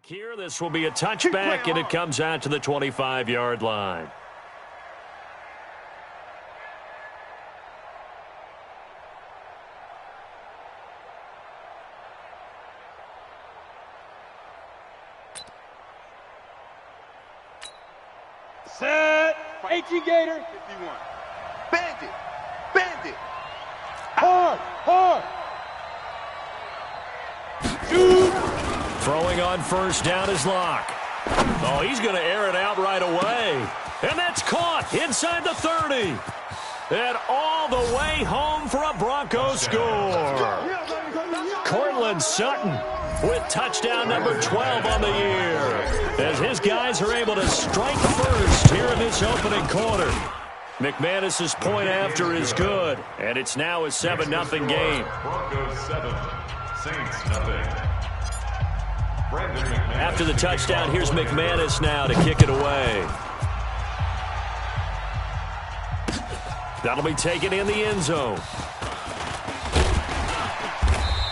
Here, this will be a touchback, and it comes out to the 25-yard line. Set. 18 Gator. 51. Bandit. Bandit. Hard. Hard. Shoot. Throwing on first down is Locke. Oh, he's going to air it out right away. And that's caught inside the 30. And all the way home for a Broncos score. Cortland Sutton with touchdown number 12 on the year, as his guys are able to strike first here in this opening quarter. McManus's point after is good, and it's now a 7-0 game. Broncos 7, Saints nothing. After the touchdown, here's McManus now to kick it away. That'll be taken in the end zone.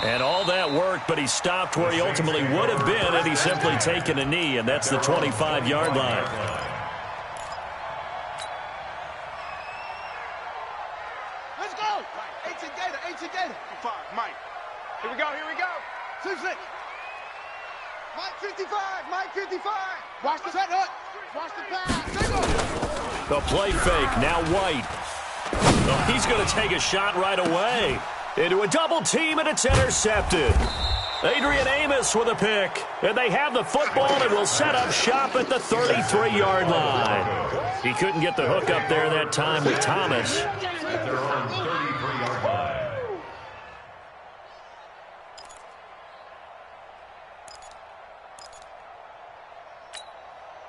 And all that work, but he stopped where he ultimately would have been had he simply taken a knee, and that's the 25-yard line. Let's go. 18 Gator. 18 Gator. 5. Mike. Here we go. Here we go. 6. Mike 55. Mike 55. Watch the set up. Watch the pass. The play fake. Now White. Oh, he's going to take a shot right away. Into a double team, and it's intercepted. Adrian Amos with a pick. And they have the football and will set up shop at the 33-yard line. He couldn't get the hook up there that time with Thomas. They're on 33-yard line.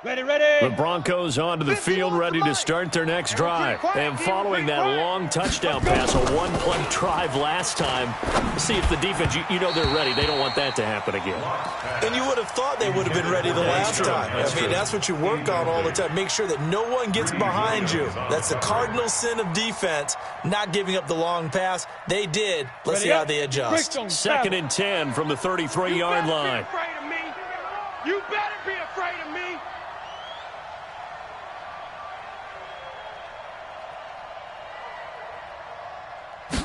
Ready, ready. The Broncos onto the field, ready to start their next drive. And following that long touchdown pass, a one-play drive last time, see if the defense, you know they're ready. They don't want that to happen again. And you would have thought they would have been ready the last time. I mean, that's what you work on all the time. Make sure that no one gets behind you. That's the cardinal sin of defense, not giving up the long pass. They did. Let's see how they adjust. 2nd and 10 from the 33-yard line. You better be afraid of me.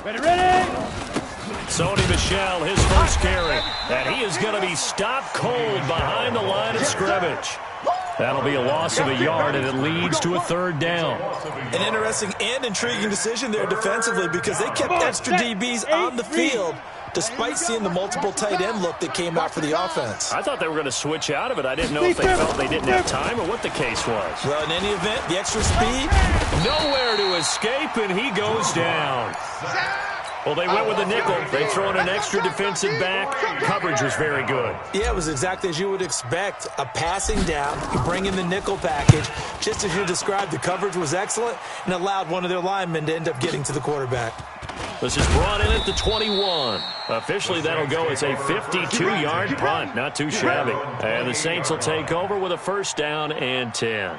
Ready, ready. Sony Michel, his first carry. And he is going to be stopped cold behind the line of scrimmage. That'll be a loss of a yard, and it leads to a 3rd down. An interesting and intriguing decision there defensively, because they kept extra DBs on the field despite seeing the multiple tight end look that came out for the offense. I thought they were going to switch out of it. I didn't know if they felt they didn't have time or what the case was. Well, in any event, the extra speed. Nowhere to escape, and he goes down. Well, they went with a nickel. They throw in an extra defensive back. Coverage was very good. Yeah, it was exactly as you would expect. A passing down. You bring in the nickel package. Just as you described, the coverage was excellent and allowed one of their linemen to end up getting to the quarterback. This is brought in at the 21. Officially, that'll go as a 52-yard punt. Not too shabby. And the Saints will take over with a 1st down and 10.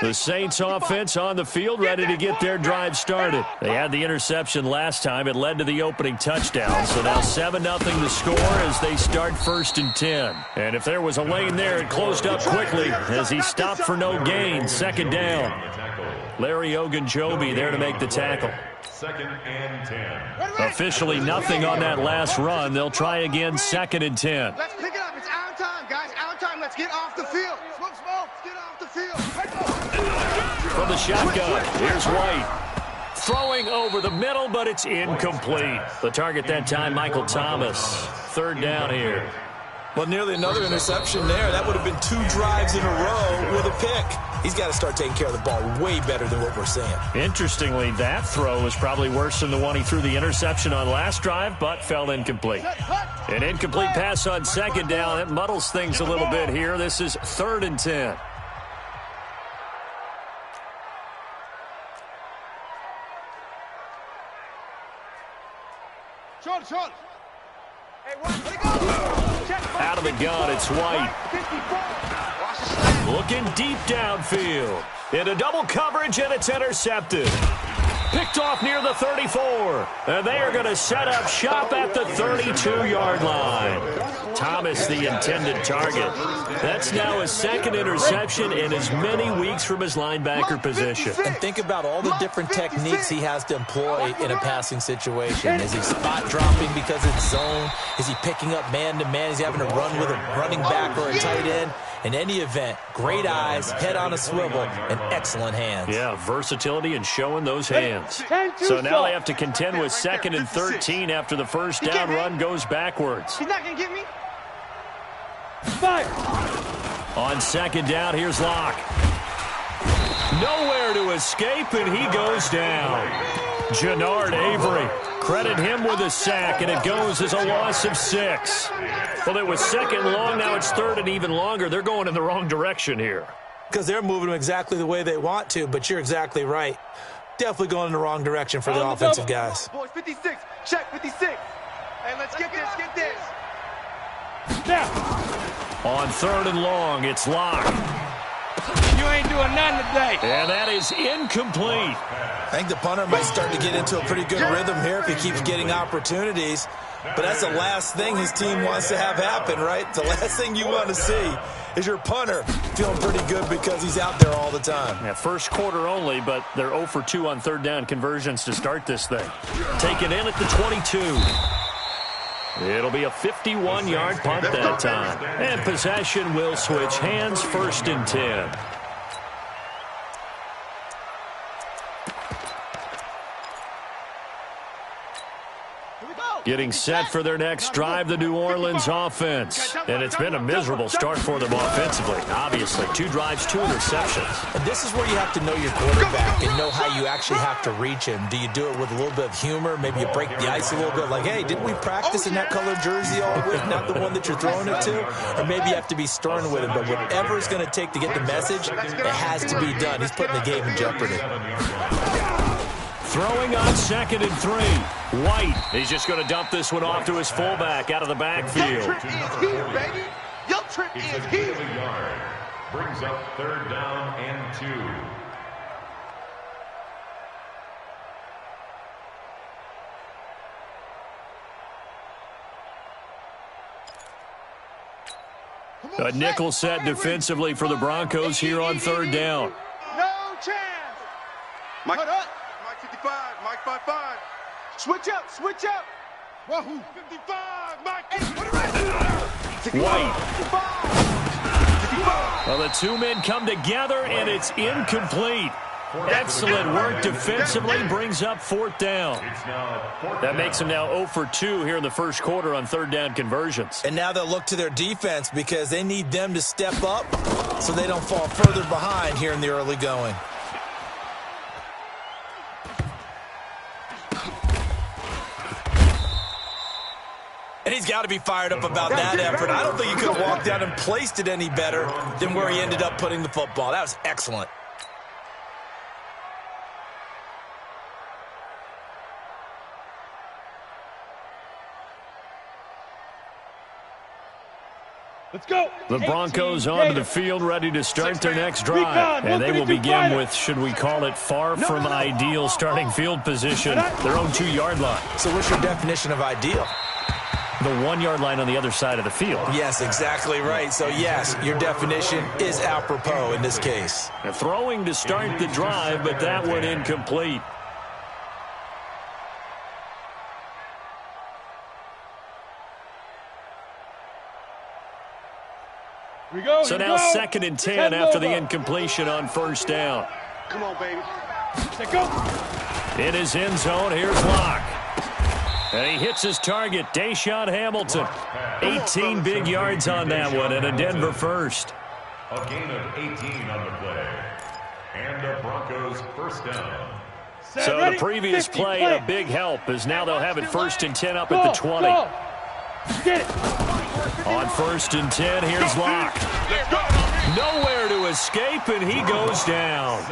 The Saints offense on the field, ready to get their drive started. They had the interception last time. It led to the opening touchdown. So now 7-0 the score as they start 1st and 10. And if there was a lane there, it closed up quickly as he stopped for no gain. 2nd down. Larry Ogunjobi there to make the tackle. 2nd and 10. Officially nothing on that last run. They'll try again 2nd and 10. Let's pick it up. It's our time, guys. Our time. Let's get off the field. Smoke, smoke. Let's get off the field. From the shotgun, here's White. Throwing over the middle, but it's incomplete. The target that time, Michael Thomas. 3rd down here. Well, nearly another interception there. That would have been 2 drives in a row with a pick. He's got to start taking care of the ball way better than what we're seeing. Interestingly, that throw was probably worse than the one he threw the interception on last drive, but fell incomplete. An incomplete pass on 2nd down. It muddles things a little bit here. This is 3rd and 10. Short. Out of the gun, it's White. Looking deep downfield. Into double coverage, and it's intercepted. Picked off near the 34. And they are going to set up shop at the 32-yard line. Thomas, the intended target. That's now his second interception in as many weeks from his linebacker position. And think about all the different techniques he has to employ in a passing situation. Is he spot dropping because it's zone? Is he picking up man-to-man? Is he having to run with a running back or a tight end? In any event, great eyes, head on a swivel, and excellent hands. Yeah, versatility and showing those hands. So now they have to contend with 2nd and 13 after the first down run goes backwards. He's not going to get me. On 2nd down, here's Locke. Nowhere to escape, and he goes down. Jannard Avery, credit him with a sack, and it goes as a loss of 6. Well, it was 2nd long, now it's 3rd and even longer. They're going in the wrong direction here. Because they're moving them exactly the way they want to, but you're exactly right. Definitely going in the wrong direction for the offensive guys. Boys, 56. Check 56. Hey, let's get this. Get this. Now. On 3rd and long, it's Locke. You ain't doing nothing today. And that is incomplete. I think the punter might start to get into a pretty good rhythm here if he keeps getting opportunities. But that's the last thing his team wants to have happen, right? The last thing you want to see is your punter feeling pretty good because he's out there all the time. Yeah, first quarter only, but they're 0 for 2 on 3rd down conversions to start this thing. Taken in at the 22. It'll be a 51-yard punt that time. And possession will switch hands, 1st and 10. Getting set for their next drive, the New Orleans offense. And it's been a miserable start for them offensively. Obviously, 2 drives, 2 interceptions. And this is where you have to know your quarterback and know how you actually have to reach him. Do you do it with a little bit of humor? Maybe you break the ice a little bit. Like, hey, didn't we practice in that colored jersey all week, not the one that you're throwing it to? Or maybe you have to be stern with him. But whatever it's going to take to get the message, it has to be done. He's putting the game in jeopardy. Throwing on 2nd and 3. White, he's just going to dump this one off to his fullback out of the backfield. Your trip is here, baby. Your trip is here. Yard. Brings up 3rd down and 2. A nickel set defensively for the Broncos here on 3rd down. No chance. Mike, hold up. Mike 55, Mike 55. Switch up, switch up. Wahoo. 55, Mike. White. 55. Well, the 2 men come together, and it's incomplete. Excellent work defensively, brings up 4th down. That makes them now 0 for 2 here in the first quarter on 3rd down conversions. And now they'll look to their defense because they need them to step up so they don't fall further behind here in the early going. And he's got to be fired up about that effort. I don't think he could have walked down and placed it any better than where he ended up putting the football. That was excellent. Let's go. The Broncos onto the field, ready to start their next drive. And they will begin with, should we call it, far from ideal starting field position, their own 2-yard line. So what's your definition of ideal? The 1-yard line on the other side of the field. Yes, exactly right. So, yes, your definition is apropos in this case. They're throwing to start the drive, but that one incomplete. So now 2nd and 10 after the incompletion on 1st down. Come on, baby. Let's go. In his end zone, here's Locke. And he hits his target, Deshaun Hamilton. 18 big yards on that one, and a Denver first. A gain of 18 on the play. And the Broncos 1st down. So the previous play, a big help, as now they'll have it 1st and 10 up at the 20. Get it. On 1st and 10, here's Locke. Nowhere to escape, and he goes down.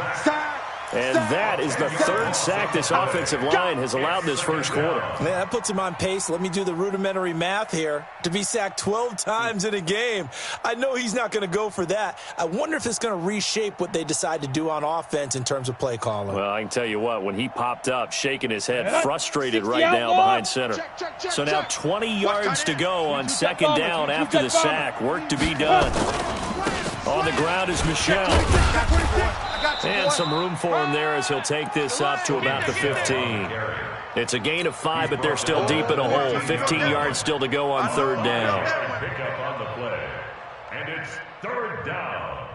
And that is the third sack this offensive line has allowed this first quarter. Man, that puts him on pace. Let me do the rudimentary math here. To be sacked 12 times in a game, I know he's not going to go for that. I wonder if it's going to reshape what they decide to do on offense in terms of play calling. Well, I can tell you what, when he popped up, shaking his head, frustrated right now behind center. So now 20 yards to go on second down after the sack. Work to be done. On the ground is Michel. And some room for him there as he'll take this up to about the 15. It's a gain of 5, but they're still deep in a hole. 15 yards still to go on third down. Pick up on the play. And it's third down.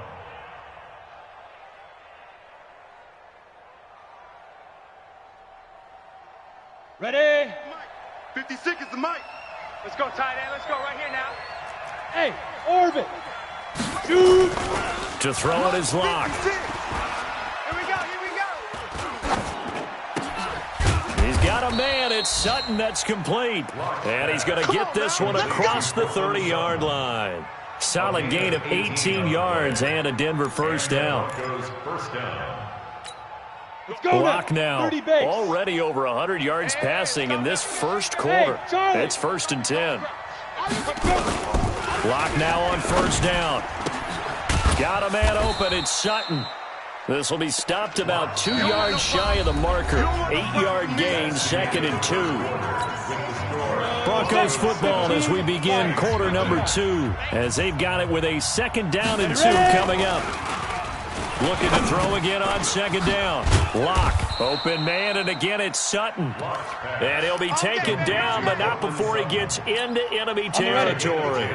Ready? 56 is the mic. Let's go, tight end. Let's go right here now. Hey, orbit. Shoot. To throw it is Locke. Here we go. He's got a man. It's Sutton that's complete. And he's going to get this one across the 30-yard line. Solid gain of 18 yards and a Denver first down. Let's go. Locke now already over 100 yards passing in this first quarter. It's 1st and 10. Locke now on first down. Got a man open. It's Sutton. This will be stopped about 2 yards shy of the marker. 8-yard gain, 2nd and 2. Broncos football as we begin quarter number 2, as they've got it with a 2nd down and 2 coming up. Looking to throw again on 2nd down. Locke, open man, and again it's Sutton. And he'll be taken down, but not before he gets into enemy territory.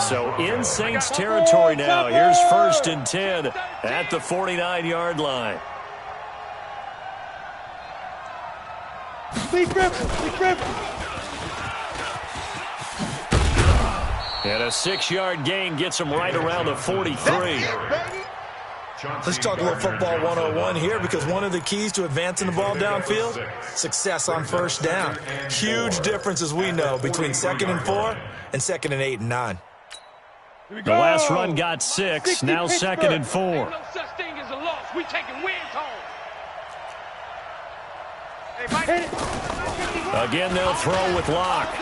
So in Saints territory now. Here's 1st and 10 at the 49-yard line. And a 6-yard gain gets him right around the 43. Let's talk a little football 101 here, because one of the keys to advancing the ball downfield, success on first down. Huge difference, as we know, between 2nd and 4 and 2nd and 8 and 9. The last run got 6, now 2nd and 4. Ain't no such thing as a loss. We taking wins home. Again, they'll throw with Locke.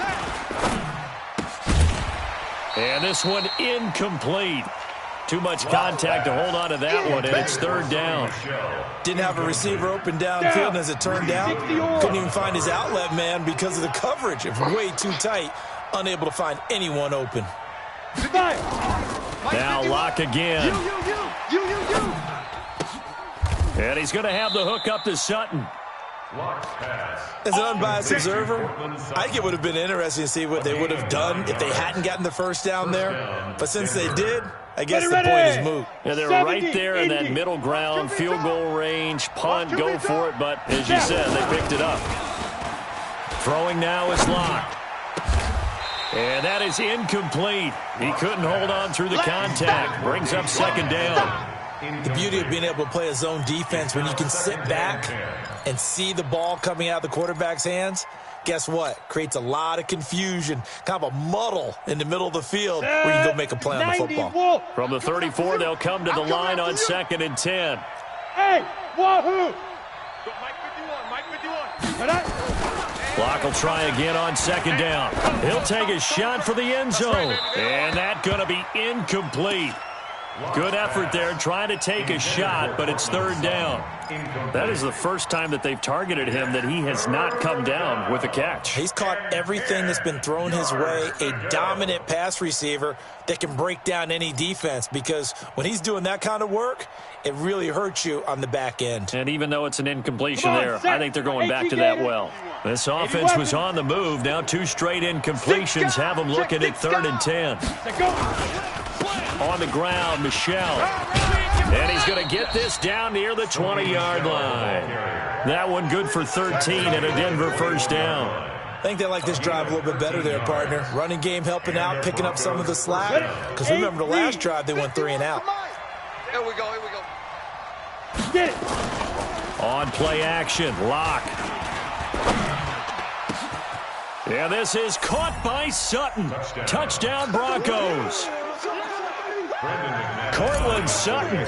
And this one incomplete. Too much contact to hold on to that one, and it's 3rd down. Didn't have a receiver open downfield, and as it turned out, couldn't even find his outlet man because of the coverage. It was way too tight, unable to find anyone open. Now Locke again. And he's going to have the hook up to Sutton. As an unbiased observer, I think it would have been interesting to see what they would have done if they hadn't gotten the first down there. But since they did, I guess the point is moot. Yeah, they're right there in that middle ground, field goal range, punt, go for it. But as you said, they picked it up. Throwing now is Locke. And that is incomplete. He couldn't hold on through the contact. Brings up 2nd down. The beauty of being able to play a zone defense when you can sit back and see the ball coming out of the quarterback's hands, guess what? Creates a lot of confusion, kind of a muddle in the middle of the field where you can go make a play on the football. From the 34, they'll come to the line on 2nd and 10. Hey, wahoo! Locke will try again on 2nd down. He'll take a shot for the end zone. And that's going to be incomplete. Good effort there, trying to take a shot, but it's 3rd down. That is the first time that they've targeted him that he has not come down with a catch. He's caught everything that's been thrown his way, a dominant pass receiver that can break down any defense, because when he's doing that kind of work, it really hurts you on the back end. And even though it's an incompletion there, I think they're going back to that well. This offense was on the move. Now 2 straight incompletions have them looking at 3rd and 10. On the ground, Michel. And he's going to get this down near the 20-yard line. That one good for 13 and a Denver first down. I think they like this drive a little bit better there, partner. Running game helping out, picking up some of the slack. Because remember, the last drive, they went 3 and out. Here we go. Get it. On play action, Locke. And this is caught by Sutton. Touchdown, Broncos. Cortland Sutton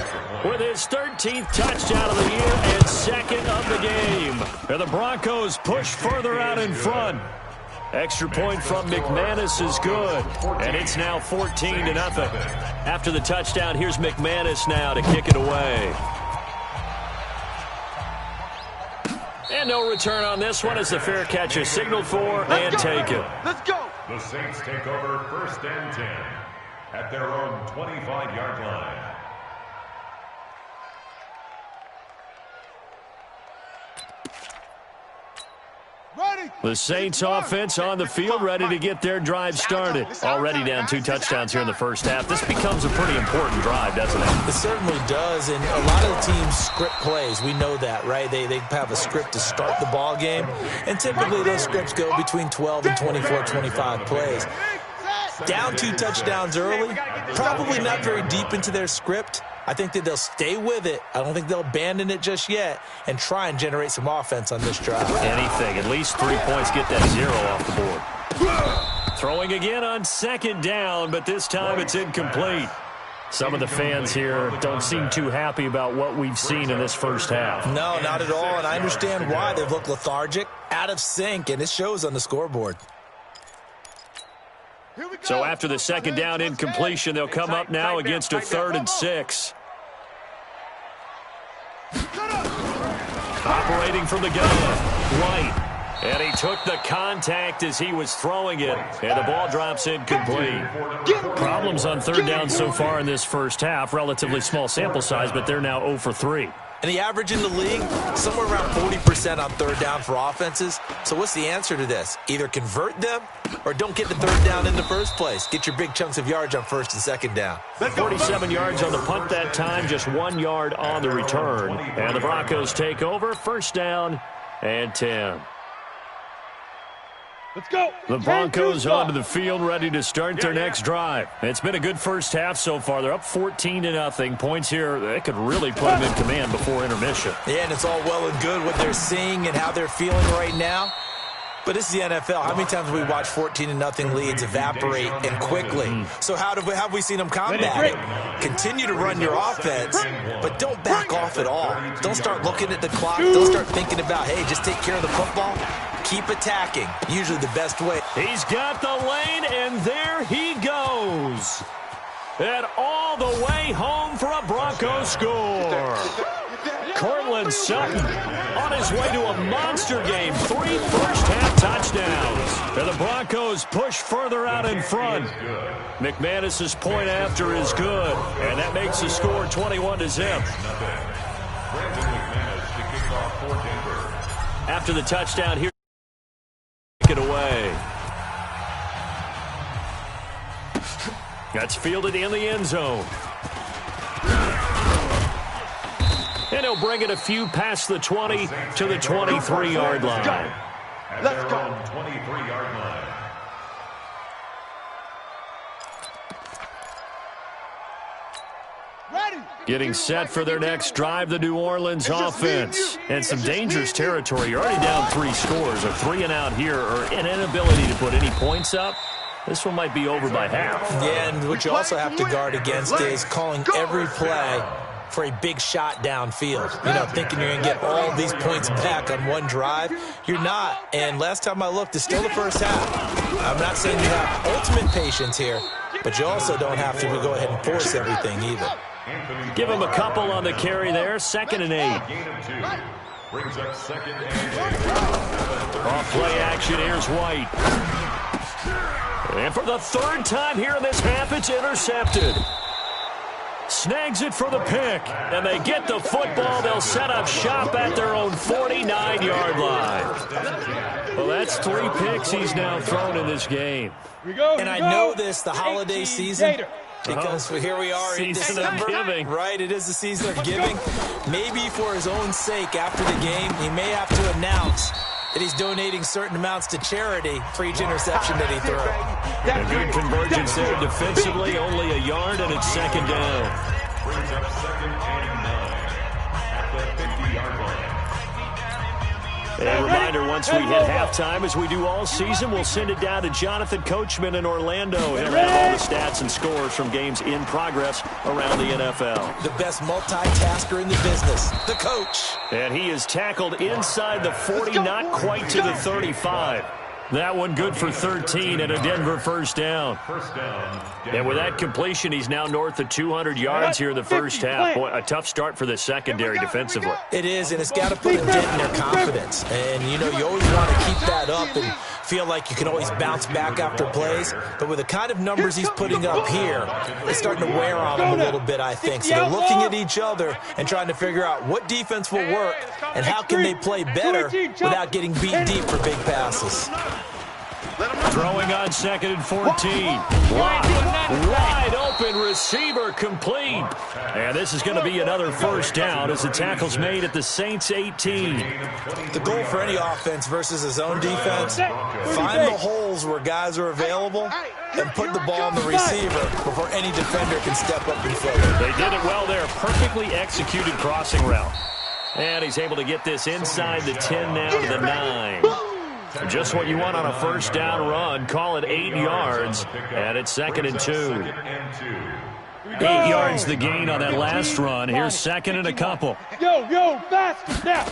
with his 13th touchdown of the year and second of the game. And the Broncos push further out in front. Extra point from McManus is good, and it's now 14-0. After the touchdown, here's McManus now to kick it away. And no return on this one as the fair catch is signaled for and taken. Let's go. The Saints take over 1st and 10 at their own 25-yard line. The Saints offense on the field, ready to get their drive started. Already down 2 touchdowns here in the first half. This becomes a pretty important drive, doesn't it? It certainly does, and a lot of the teams script plays. We know that, right? They have a script to start the ball game, and typically those scripts go between 12 and 24, 25 plays. Down 2 touchdowns early, probably not very deep into their script. I think that they'll stay with it. I don't think they'll abandon it just yet and try and generate some offense on this drive. Anything. At least 3 points, get that 0 off the board. Throwing again on 2nd down, but this time it's incomplete. Some of the fans here don't seem too happy about what we've seen in this first half. No, not at all, and I understand why. They've looked lethargic, out of sync, and it shows on the scoreboard. So after the 2nd down incompletion, they'll come up now against a 3rd and 6. Operating from the gun, White. And he took the contact as he was throwing it, and the ball drops incomplete. Problems on 3rd down so far in this first half. Relatively small sample size, but they're now 0 for 3. And the average in the league, somewhere around 40% on 3rd down for offenses. So what's the answer to this? Either convert them or don't get the 3rd down in the first place. Get your big chunks of yards on 1st and 2nd down. 47 yards on the punt that time, just 1 yard on the return. And the Broncos take over, 1st down and 10. Let's go. The Broncos onto the field, ready to start their next drive. It's been a good first half so far. They're up 14-0. Points here, they could really put them in command before intermission. Yeah, and it's all well and good what they're seeing and how they're feeling right now. But this is the NFL. How many times have we watched 14-0 leads evaporate and quickly? So how have we seen them combat it? Continue to run your offense, but don't back off at all. Don't start looking at the clock. Don't start thinking about, hey, just take care of the football. Keep attacking. Usually the best way. He's got the lane, and there he goes. And all the way home for a Broncos score. Cortland Sutton on his way to a monster game. 3 first-half touchdowns. And the Broncos push further out in front. McManus's point after is good, and that makes the score 21-0. After the touchdown here, it away. That's fielded in the end zone. And he'll bring it a few past the 20 to the 23-yard line. Let's go. 23-yard line. Getting set for their next drive, the New Orleans offense. And some dangerous territory. You're already down 3 scores. A 3 and out here, or an inability to put any points up. This one might be over by half. Yeah, and what you also have to guard against is calling every play for a big shot downfield. You know, thinking you're going to get all these points back on one drive. You're not. And last time I looked, it's still the first half. I'm not saying you have ultimate patience here, but you also don't have to go ahead and force everything either. Give him a couple on the carry there. 2nd and 8. Brings up 2nd and 8. Off play action, here's White. And for the 3rd time here in this half, it's intercepted. Snags it for the pick, and they get the football. They'll set up shop at their own 49-yard line. Well, that's 3 picks he's now thrown in this game. And I know this, the holiday season, because here we are in December, right? It is the season of giving. Maybe for his own sake, after the game, he may have to announce that he's donating certain amounts to charity for each interception that he threw. A good convergence there defensively, only a yard, and it's 2nd down. Brings up 2nd and 9 at the 50-yard line. A reminder, once we hit halftime, as we do all season, we'll send it down to Jonathan Coachman in Orlando. He'll have all the stats and scores from games in progress around the NFL. The best multitasker in the business, the coach. And he is tackled inside the 40, not quite to the 35. That one good for 13 and a Denver first down. And with that completion, he's now north of 200 yards here in the first half. Boy, a tough start for the secondary defensively. It is, and it's got to put a dent in their confidence. And, you know, you always want to keep that up and feel like you can always bounce back after plays. But with the kind of numbers he's putting up here, it's starting to wear on him a little bit, I think. So they're looking at each other and trying to figure out what defense will work and how can they play better without getting beat deep for big passes. Throwing on 2nd and 14. Wide open receiver complete. And this is going to be another first down as the tackle's made at the Saints 18. The goal for any offense versus his own defense, find the holes where guys are available and put the ball on the receiver before any defender can step up and fill it. They did it well there. Perfectly executed crossing route. And he's able to get this inside the 10 now to the 9. Just what you want on a first down run. Call it 8 yards, and it's 2nd and 2. 8 yards the gain on that last run. Here's 2nd and a couple. Yo, faster now.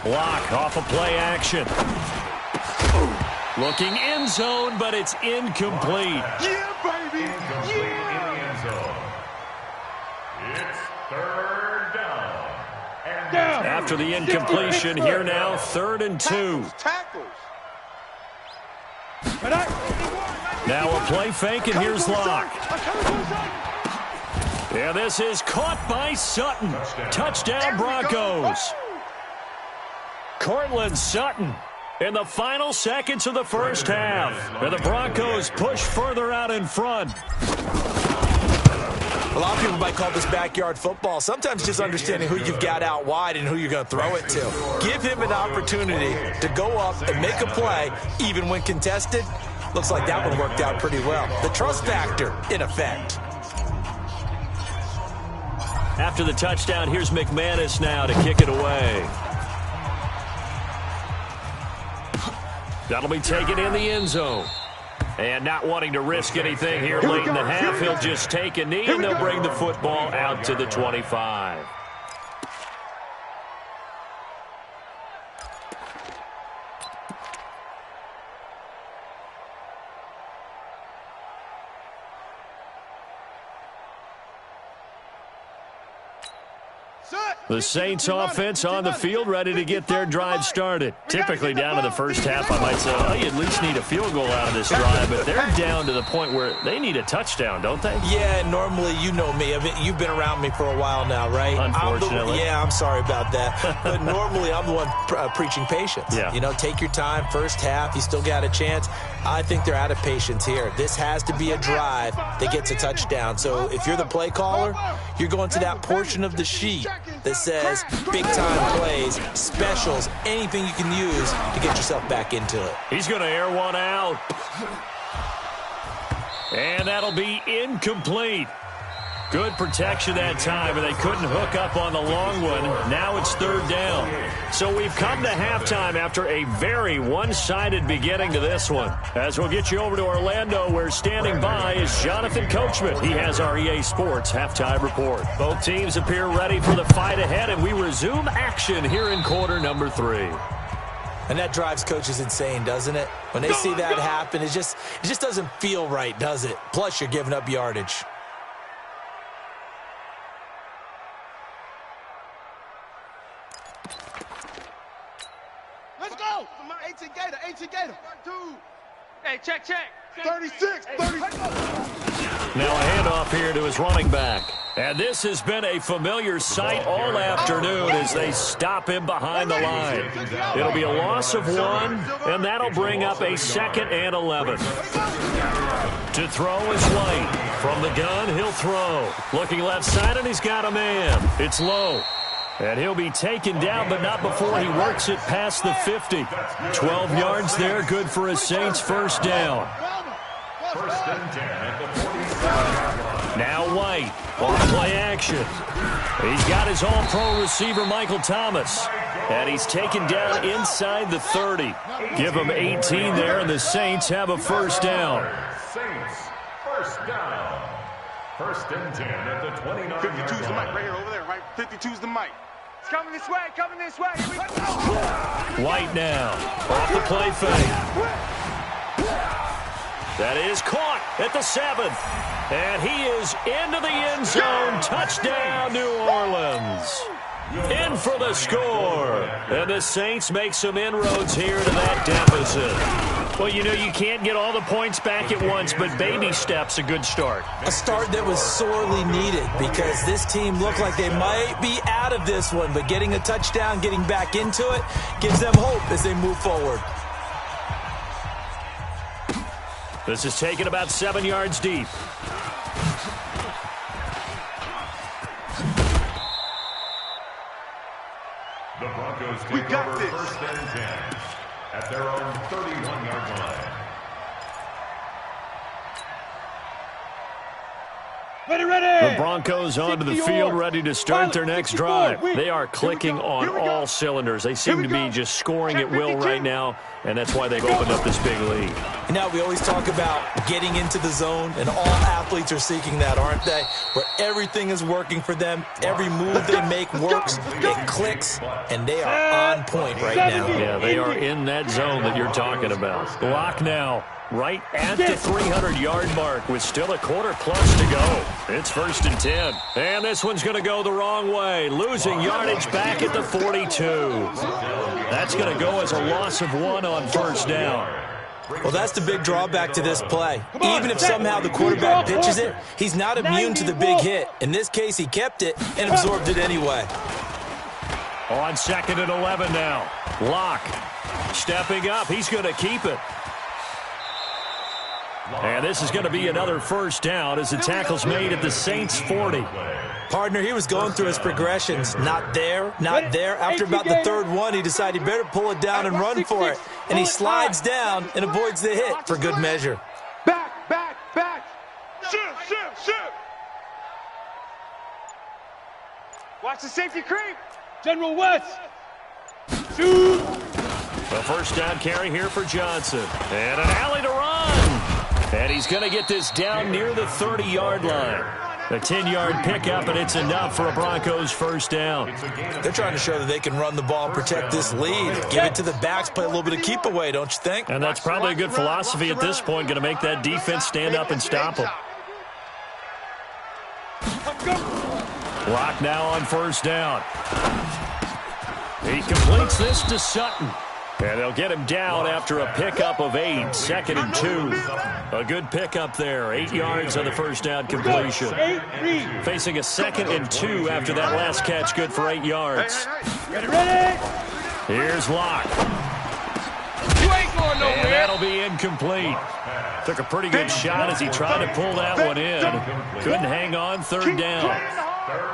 Block off of play action. Looking end zone, but it's incomplete. Yeah, baby. In the end zone. It's 3rd down. After the incompletion, here now, 3rd and 2. Tackles. Now a play fake, and here's Locke. Yeah, this is caught by Sutton. Touchdown, Broncos. Cortland Sutton in the final seconds of the first half. And the Broncos push further out in front. A lot of people might call this backyard football. Sometimes just understanding who you've got out wide and who you're going to throw it to. Give him an opportunity to go up and make a play, even when contested. Looks like that one worked out pretty well. The trust factor, in effect. After the touchdown, here's McManus now to kick it away. That'll be taken in the end zone. And not wanting to risk anything here late in the half, he'll just take a knee, and they'll bring the football out to the 25. The Saints offense on the field, ready to get their drive started. Typically down to the first half, I might say, well, you at least need a field goal out of this drive, but they're down to the point where they need a touchdown, don't they? Yeah, normally, you know me. I mean, you've been around me for a while now, right? Unfortunately. I'm sorry about that. But normally, I'm the one preaching patience. Yeah. You know, take your time, first half, you still got a chance. I think they're out of patience here. This has to be a drive that gets a touchdown. So if you're the play caller, you're going to that portion of the sheet that says big-time plays, specials, anything you can use to get yourself back into it. He's going to air one out. And that'll be incomplete. Good protection that time, and they couldn't hook up on the long one. Now it's 3rd down. So we've come to halftime after a very one-sided beginning to this one. As we'll get you over to Orlando, where standing by is Jonathan Coachman. He has our EA Sports halftime report. Both teams appear ready for the fight ahead, and we resume action here in quarter number 3. And that drives coaches insane, doesn't it? When they see that happen, it just doesn't feel right, does it? Plus, you're giving up yardage. Let's go. Ancient Gator. 2. Hey, check. 36. Now a handoff here to his running back. And this has been a familiar sight all afternoon as they stop him behind the line. It'll be a loss of 1, and that'll bring up a 2nd and 11. To throw is White. From the gun, he'll throw. Looking left side, and he's got a man. It's low. And he'll be taken down, but not before he works it past the 50. 12 yards there, good for a Saints first down. First and 10 at the 47. Now White on play action. He's got his all-pro receiver, Michael Thomas. And he's taken down inside the 30. Give him 18 there, and the Saints have a first down. Saints, first down. First and 10 at the 29. 52's the mic right here, over there, right? 52's the mic. It's coming this way, coming this way. White now, off the play fake. That is caught at the 7th. And he is into the end zone. Touchdown, New Orleans. In for the score. And the Saints make some inroads here to that deficit. Well, you know, you can't get all the points back at once, but baby steps a good start. A start that was sorely needed because this team looked like they might be out of this one, but getting a touchdown, getting back into it, gives them hope as they move forward. This is taken about 7 yards deep. The Broncos take over first and 10 at their own 31-yard line. The Broncos onto the field, ready to start their next drive. They are clicking on all cylinders. They seem to be just scoring at will right now, and that's why they've opened up this big lead. You know, we always talk about getting into the zone, and all athletes are seeking that, aren't they? Where everything is working for them. Every move they make works, it clicks, and they are on point right now. Yeah, they are in that zone that you're talking about. Lock now. Right at the 300-yard mark with still a quarter plus to go. It's first and 10. And this one's going to go the wrong way. Losing yardage back at the 42. That's going to go as a loss of 1 on first down. Well, that's the big drawback to this play. Even if somehow the quarterback pitches it, he's not immune to the big hit. In this case, he kept it and absorbed it anyway. On second and 11 now. Lock stepping up. He's going to keep it. And this is going to be another first down as the tackle's made at the Saints' 40. Partner, he was going through his progressions. Not there, not there. After about the third one, he decided he better pull it down and run for it. And he slides down and avoids the hit for good measure. Back. Shoot. Watch the safety creep. General West. Shoot. A first down carry here for Johnson. And an alley to run. And he's going to get this down near the 30-yard line. A 10-yard pickup, and it's enough for a Broncos first down. They're trying to show that they can run the ball and protect this lead. Give it to the backs, play a little bit of keep away, don't you think? And that's probably a good philosophy at this point, going to make that defense stand up and stop them. Lock now on first down. He completes this to Sutton. And they'll get him down after a pickup of 8, second and 2. A good pickup there, 8 yards on the first down completion. Facing a second and 2 after that last catch, good for 8 yards. Ready? Here's Locke. You ain't going nowhere. And that'll be incomplete. Took a pretty good shot as he tried to pull that one in. Couldn't hang on, third down.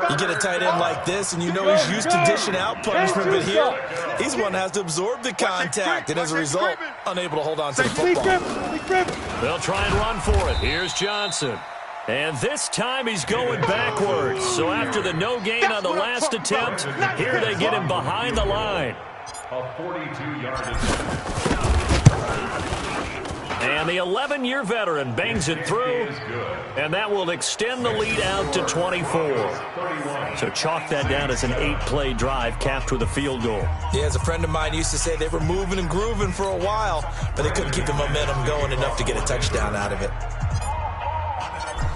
You get a tight end like this, and you know he's used to dishing out punishment, but here, he's one that has to absorb the contact, and as a result, unable to hold on to the football. They'll try and run for it. Here's Johnson. And this time he's going backwards. So after the no gain on the last attempt, here they get him behind the line. A 42-yard attempt. And the 11-year veteran bangs it through, and that will extend the lead out to 24. So chalk that down as an 8-play drive capped with a field goal. Yeah, as a friend of mine used to say, they were moving and grooving for a while, but they couldn't keep the momentum going enough to get a touchdown out of it.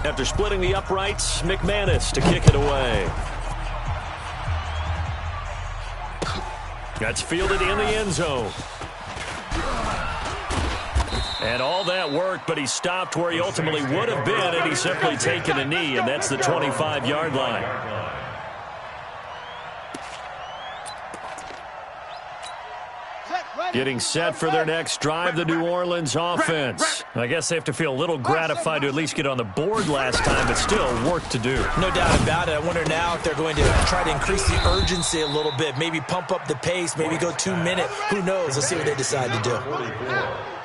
After splitting the uprights, McManus to kick it away. That's fielded in the end zone. And all that work, but he stopped where he ultimately would have been had he simply taken a knee, and that's the 25-yard line. Getting set for their next drive, the New Orleans offense. I guess they have to feel a little gratified to at least get on the board last time, but still work to do. No doubt about it. I wonder now if they're going to try to increase the urgency a little bit, maybe pump up the pace, maybe go 2 minutes. Who knows? Let's see what they decide to do.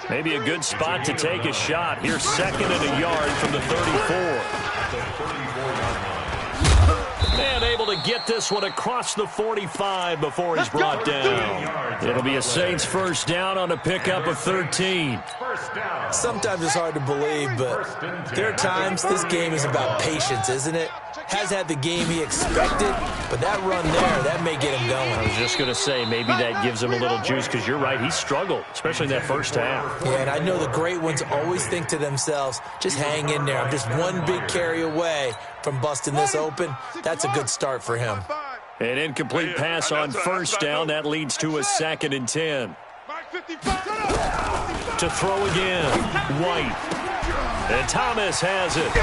Maybe a good spot to take a shot. Here's 2nd and a yard from the 34. And able to get this one across the 45 before he's brought down. It'll be a Saints first down on a pickup of 13. Sometimes it's hard to believe, but there are times this game is about patience, isn't it? Has had the game he expected, but that run there, that may get him going. I was just going to say, maybe that gives him a little juice, because you're right, he struggled, especially in that first half. Yeah, and I know the great ones always think to themselves, just hang in there. I'm just one big carry away from busting this open. That's a good start for him. An incomplete pass on first down. That leads to a 2nd and 10. To throw again, White. And Thomas has it.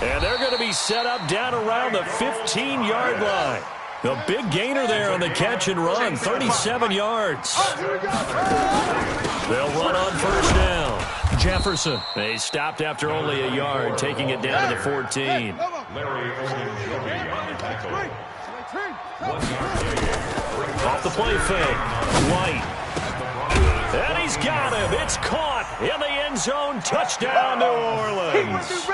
And they're going to be set up down around the 15-yard line. The big gainer there on the catch and run, 37 yards. They'll run on first down. Jefferson. They stopped after only a yard, taking it down to the 14. Off the play fake. White. And he's got him. It's caught in the end zone. Touchdown, New Orleans.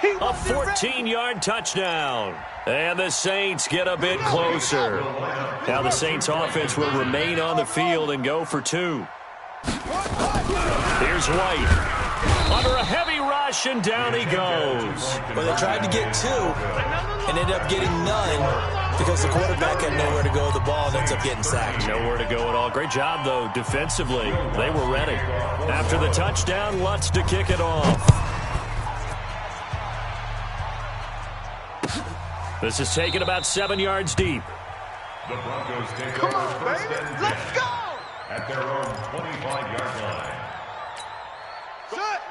A 14-yard touchdown. And the Saints get a bit closer. Now the Saints offense will remain on the field and go for 2. Here's White. Under a heavy rush, and down he goes. Well, they tried to get 2 and ended up getting none because the quarterback had nowhere to go with the ball and ends up getting sacked. Nowhere to go at all. Great job, though, defensively. They were ready. After the touchdown, Lutz to kick it off. This is taken about 7 yards deep. The Broncos take over first and 10. Let's go! At their own 25-yard line.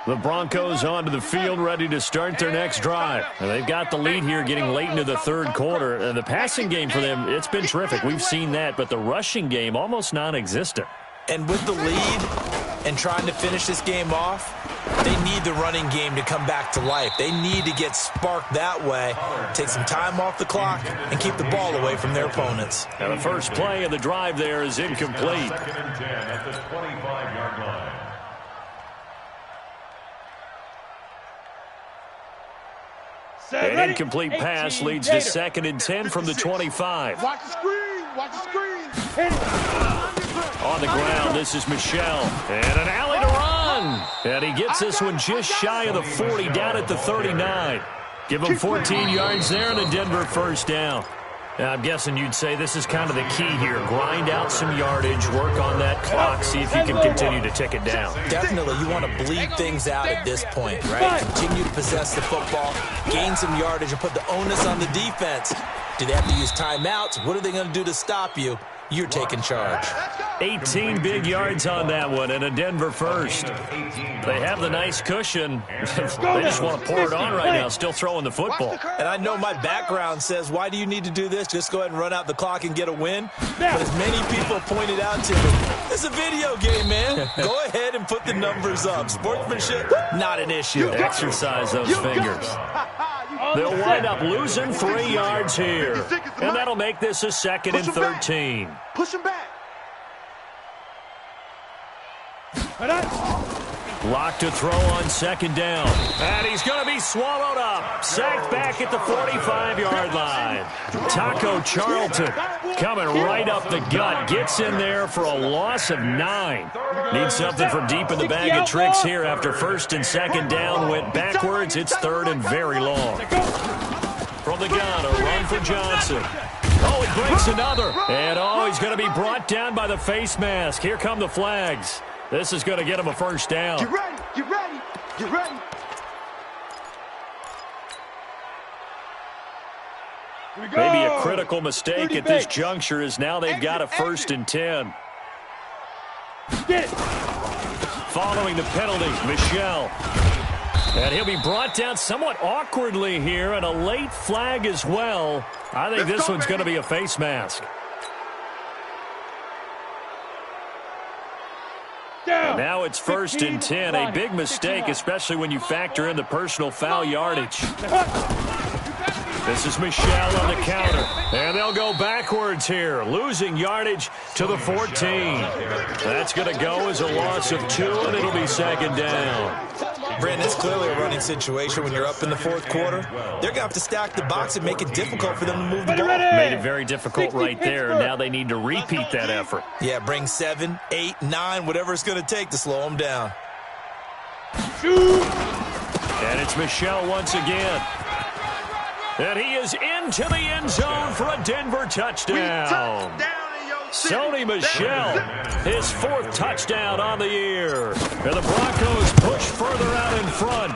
The Broncos onto the field, ready to start their next drive. And they've got the lead here getting late into the third quarter. And the passing game for them, it's been terrific. We've seen that, but the rushing game almost non-existent. And with the lead and trying to finish this game off, they need the running game to come back to life. They need to get sparked that way, take some time off the clock, and keep the ball away from their opponents. Now the first play of the drive there is incomplete. 2nd and 10 at the 25-yard line. An incomplete pass leads to 2nd and 10 from the 25. Watch the screen! Watch the screen! On the ground, this is Michel. And an alley to run. And he gets this one just shy of the 40, down at the 39. Give him 14 yards there and a Denver first down. Now, I'm guessing you'd say this is kind of the key here. Grind out some yardage, work on that clock, see if you can continue to tick it down. Definitely, you want to bleed things out at this point, right? Continue to possess the football, gain some yardage, and put the onus on the defense. Do they have to use timeouts? What are they going to do to stop you? You're taking charge. 18 big yards on that one, and a Denver first. They have the nice cushion. They just want to pour it on right now, still throwing the football. And I know my background says, why do you need to do this? Just go ahead and run out the clock and get a win. But as many people pointed out to me, it's a video game, man. Go ahead and put the numbers up. Sportsmanship, not an issue. Exercise those fingers. They'll wind up losing 3 yards here. And that'll make this a 2nd and 13. Push him back. Lock to throw on 2nd down. And he's going to be swallowed up. Sacked back at the 45-yard line. Taco Charlton coming right up the gut. Gets in there for a loss of 9. Needs something from deep in the bag of tricks here after 1st and 2nd down. Went backwards. It's 3rd and very long. From the gun, a run for Johnson. Oh, he breaks another. And, he's going to be brought down by the face mask. Here come the flags. This is going to get him a first down. Get ready. Get ready. Get ready. Maybe a critical mistake at this juncture is now they've got a 1st and 10. Get it. Following the penalty, Michel. And he'll be brought down somewhat awkwardly here, and a late flag as well. I think this one's going to be a face mask. And now it's 1st and 10. A big mistake, especially when you factor in the personal foul yardage. This is Michel on the counter. And they'll go backwards here, losing yardage to the 14. That's going to go as a loss of 2, and it'll be second down. Brandon, it's clearly a running situation when you're up in the fourth quarter. They're going to have to stack the box and make it difficult for them to move the ball. Made it very difficult right there. Now they need to repeat that effort. Yeah, bring 7, 8, 9, whatever it's going to take to slow them down. And it's Michel once again. And he is into the end zone for a Denver touchdown. Sony Michel, his 4th touchdown on the year. And the Broncos push further out in front.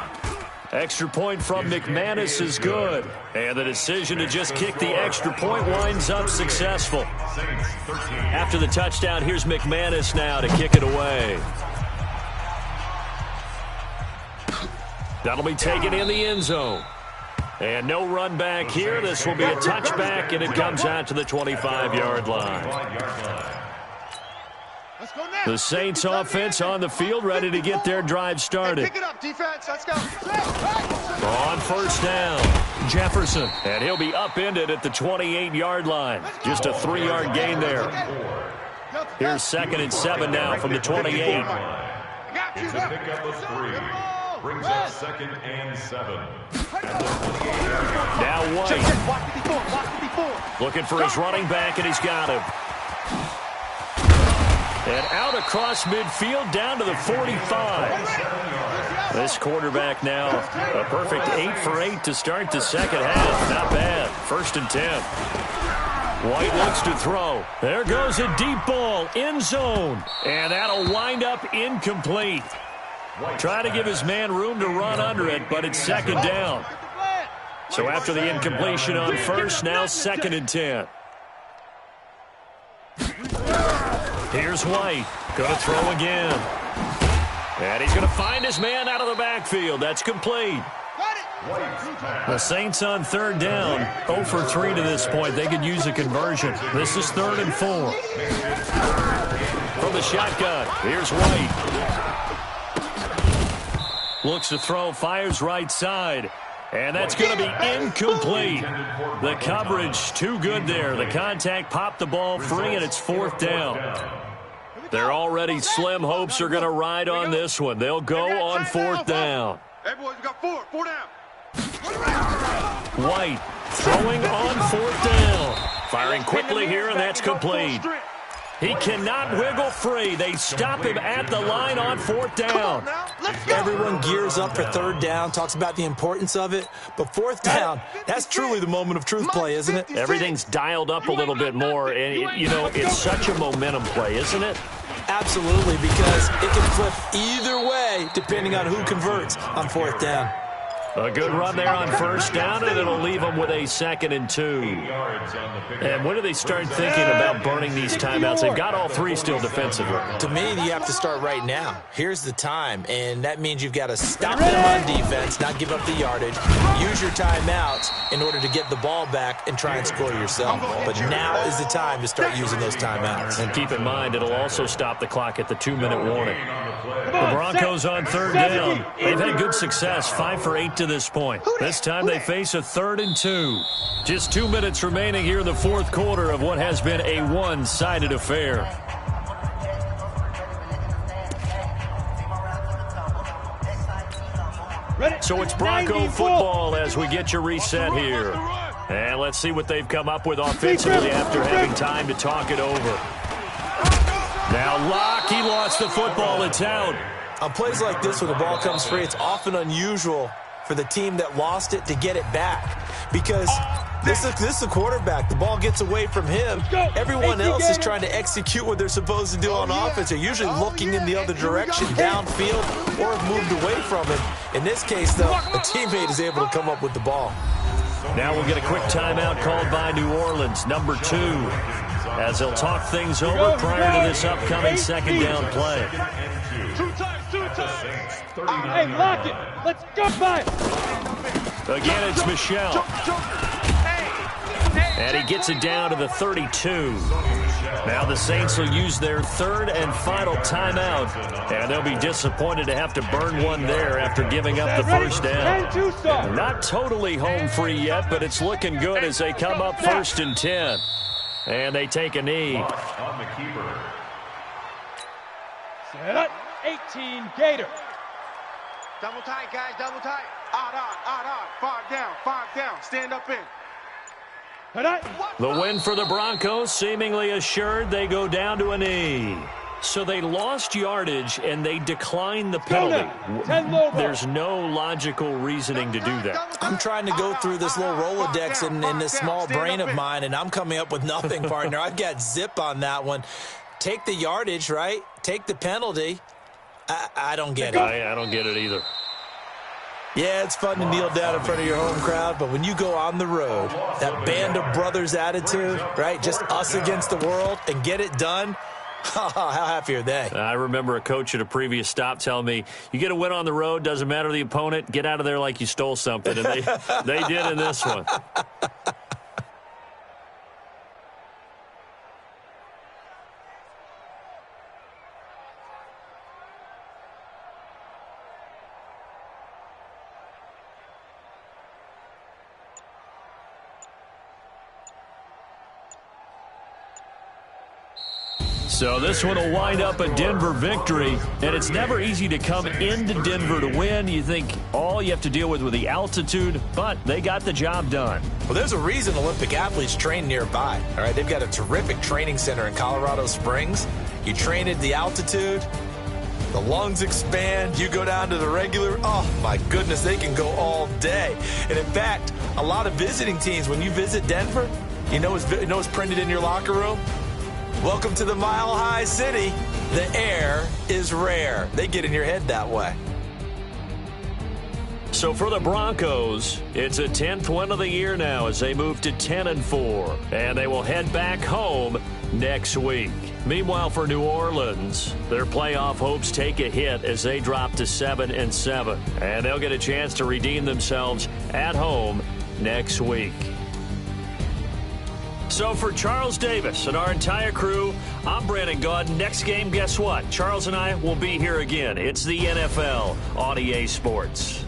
Extra point from McManus is good. And the decision to just kick the extra point winds up successful. After the touchdown, here's McManus now to kick it away. That'll be taken in the end zone. And no run back here. This will be a touchback, and it comes out to the 25-yard line. The Saints offense on the field, ready to get their drive started. Pick it up, defense. Let's go. On first down, Jefferson. And he'll be upended at the 28-yard line. Just a 3-yard gain there. Here's 2nd and 7 now from the 28. It's a pickup of 3. Brings up 2nd and 7. Now White. Looking for his running back, and he's got him. And out across midfield down to the 45. This quarterback now a perfect 8 for 8 to start the second half. Not bad. 1st and 10. White looks to throw. There goes a deep ball. End zone. And that'll wind up incomplete. Try to give his man room to run under it, but it's 2nd down. So after the incompletion on first, now 2nd and 10. Here's White. Going to throw again. And he's going to find his man out of the backfield. That's complete. The Saints on 3rd down. 0 for 3 to this point. They could use a conversion. This is 3rd and 4. From the shotgun, here's White. Looks to throw, fires right side. And that's going to be incomplete. The coverage too good there. The contact popped the ball free, and it's 4th down. Their already slim hopes are going to ride on this one. They'll go on 4th down. Hey, boys, we got 4 down. White throwing on 4th down. Firing quickly here, and that's complete. He cannot wiggle free. They stop him at the line on 4th down. Everyone gears up for 3rd down, talks about the importance of it. But 4th down, that's truly the moment of truth play, isn't it? Everything's dialed up a little bit more. And, you know, it's such a momentum play, isn't it? Absolutely, because it can flip either way depending on who converts on 4th down. A good run there on 1st down, and it'll leave them with a 2nd and 2. And when do they start thinking about burning these timeouts? They've got all 3 still defensively. To me, you have to start right now. Here's the time, and that means you've got to stop them on defense, not give up the yardage, use your timeouts in order to get the ball back and try and score yourself. But now is the time to start using those timeouts. And keep in mind, it'll also stop the clock at the 2-minute warning. The Broncos on 3rd down. They've had good success, 5 for 8 to this point. This time they face a 3rd and 2. Just 2 minutes remaining here in the 4th quarter of what has been a one-sided affair. So it's Bronco football as we get your reset here. And let's see what they've come up with offensively after having time to talk it over. Now Locke, he lost the football. It's out. On plays like this when the ball comes free, it's often unusual for the team that lost it to get it back. Because this is a quarterback. The ball gets away from him. Everyone else is trying to execute what they're supposed to do on offense. They're usually looking in the other direction, downfield, or have moved away from it. In this case, though, a teammate is able to come up with the ball. Now we'll get a quick timeout called by New Orleans, number 2, as they'll talk things over prior to this upcoming 2nd down play. 2 times. Hey, lock it. Let's go by it. Again, it's Michel. And he gets it down to the 32. Now the Saints will use their third and final timeout, and they'll be disappointed to have to burn one there after giving up the first down. Not totally home free yet, but it's looking good as they come up 1st and 10. And they take a knee. On the keeper. Set up. 18 Gator. Double tight, guys, double tight. Odd. 5 down. Stand up in. The win for the Broncos seemingly assured. They go down to a knee. So they lost yardage and they declined the penalty. There's no logical reasoning to do that. I'm trying to go through this little Rolodex in this small brain of mine, and I'm coming up with nothing, partner. I've got zip on that one. Take the yardage, right? Take the penalty. I don't get it. I don't get it either. Yeah, it's fun to kneel down in front of your home crowd, but when you go on the road, that band of brothers attitude, right, just us against the world, and get it done, how happy are they? I remember a coach at a previous stop telling me, you get a win on the road, doesn't matter the opponent, get out of there like you stole something, and they did in this one. So this one will wind up a Denver victory, and it's never easy to come into Denver to win. You think all you have to deal with the altitude, but they got the job done. Well, there's a reason Olympic athletes train nearby. All right, they've got a terrific training center in Colorado Springs. You train at the altitude, the lungs expand, you go down to the regular, oh my goodness, they can go all day. And in fact, a lot of visiting teams, when you visit Denver, you know what's printed in your locker room? Welcome to the Mile High City. The air is rare. They get in your head that way. So for the Broncos, it's a 10th win of the year now as they move to 10-4, and they will head back home next week. Meanwhile, for New Orleans, their playoff hopes take a hit as they drop to 7-7, and they'll get a chance to redeem themselves at home next week. So for Charles Davis and our entire crew, I'm Brandon Gaud. Next game, guess what? Charles and I will be here again. It's the NFL on EA Sports.